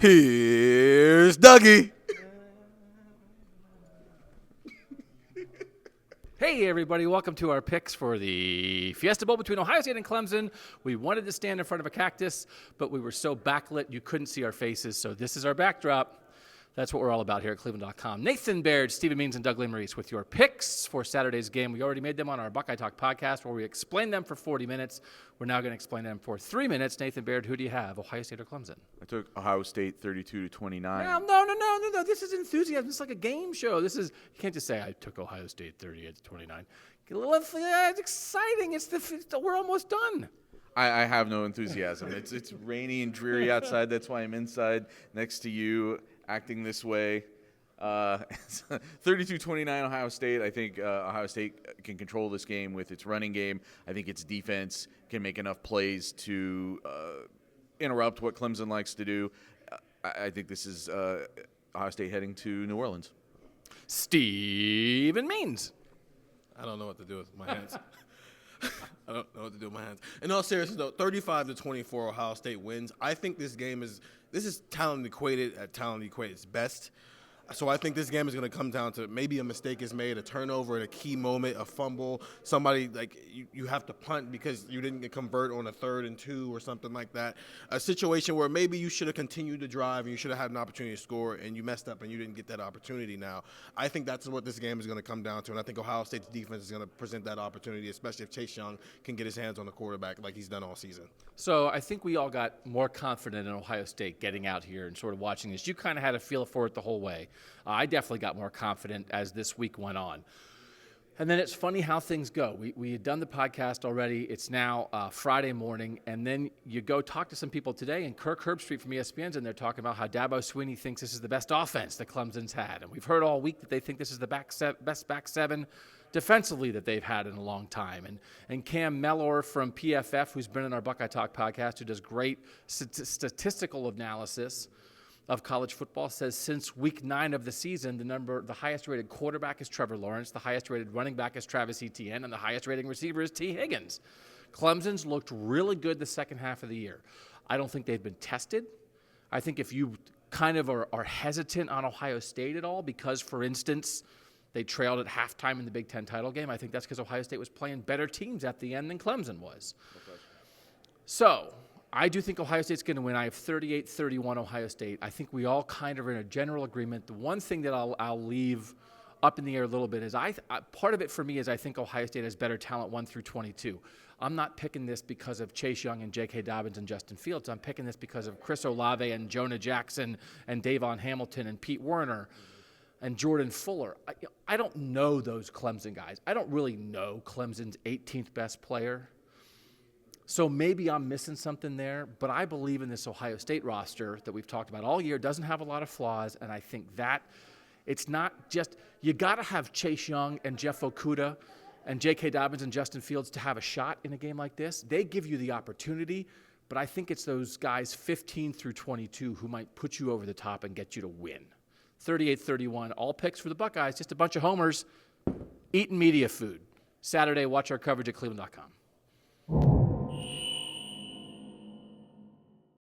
Here's Dougie. Hey, everybody. Welcome to our picks for the Fiesta Bowl between Ohio State and Clemson. We wanted to stand in front of a cactus, but we were so backlit you couldn't see our faces, so this is our backdrop. That's what we're all about here at cleveland.com. Nathan Baird, Stephen Means, and Doug Lesmerises with your picks for Saturday's game. We already made them on our Buckeye Talk podcast where we explained them for 40 minutes. We're now going to explain them for 3 minutes. Nathan Baird, who do you have, Ohio State or Clemson? I took Ohio State 32-29. No. This is enthusiasm. This is like a game show. You can't just say I took Ohio State 38-29. It's exciting. We're almost done. I have no enthusiasm. It's rainy and dreary outside. That's why I'm inside next to you, acting this way. 32-29 Ohio State. I think Ohio State can control this game with its running game. I think its defense can make enough plays to interrupt what Clemson likes to do. I think this is Ohio State heading to New Orleans. Stephen Means. I don't know what to do with my hands. I don't know what to do with my hands. In all seriousness, though, 35-24, Ohio State wins. I think this is talent equated at talent equated's best. So I think this game is going to come down to maybe a mistake is made, a turnover at a key moment, a fumble. Somebody, like, you have to punt because you didn't convert on a 3rd and 2 or something like that. A situation where maybe you should have continued to drive and you should have had an opportunity to score and you messed up and you didn't get that opportunity now. I think that's what this game is going to come down to, and I think Ohio State's defense is going to present that opportunity, especially if Chase Young can get his hands on the quarterback like he's done all season. So I think we all got more confident in Ohio State getting out here and sort of watching this. You kind of had a feel for it the whole way. I definitely got more confident as this week went on. And then it's funny how things go. We had done the podcast already. It's now Friday morning, and then you go talk to some people today, and Kirk Herbstreit from ESPN's in there talking about how Dabo Swinney thinks this is the best offense that Clemson's had. And we've heard all week that they think this is the best back seven defensively that they've had in a long time. And Cam Mellor from PFF, who's been in our Buckeye Talk podcast, who does great statistical analysis of college football, says since week 9 of the season, the highest rated quarterback is Trevor Lawrence, the highest rated running back is Travis Etienne, and the highest rating receiver is T. Higgins. Clemson's looked really good the second half of the year. I don't think they've been tested. I think if you kind of are hesitant on Ohio State at all because, for instance, they trailed at halftime in the Big Ten title game, I think that's because Ohio State was playing better teams at the end than Clemson was. Okay. So I do think Ohio State's going to win. I have 38-31 Ohio State. I think we all kind of are in a general agreement. The one thing that I'll leave up in the air a little bit is part of it for me is I think Ohio State has better talent 1 through 22. I'm not picking this because of Chase Young and J.K. Dobbins and Justin Fields. I'm picking this because of Chris Olave and Jonah Jackson and Davon Hamilton and Pete Werner and Jordan Fuller. I don't know those Clemson guys. I don't really know Clemson's 18th best player. So maybe I'm missing something there, but I believe in this Ohio State roster that we've talked about all year. It doesn't have a lot of flaws, and I think that it's not just – you got to have Chase Young and Jeff Okudah and J.K. Dobbins and Justin Fields to have a shot in a game like this. They give you the opportunity, but I think it's those guys 15 through 22 who might put you over the top and get you to win. 38-31, all picks for the Buckeyes, just a bunch of homers eating media food. Saturday, watch our coverage at cleveland.com.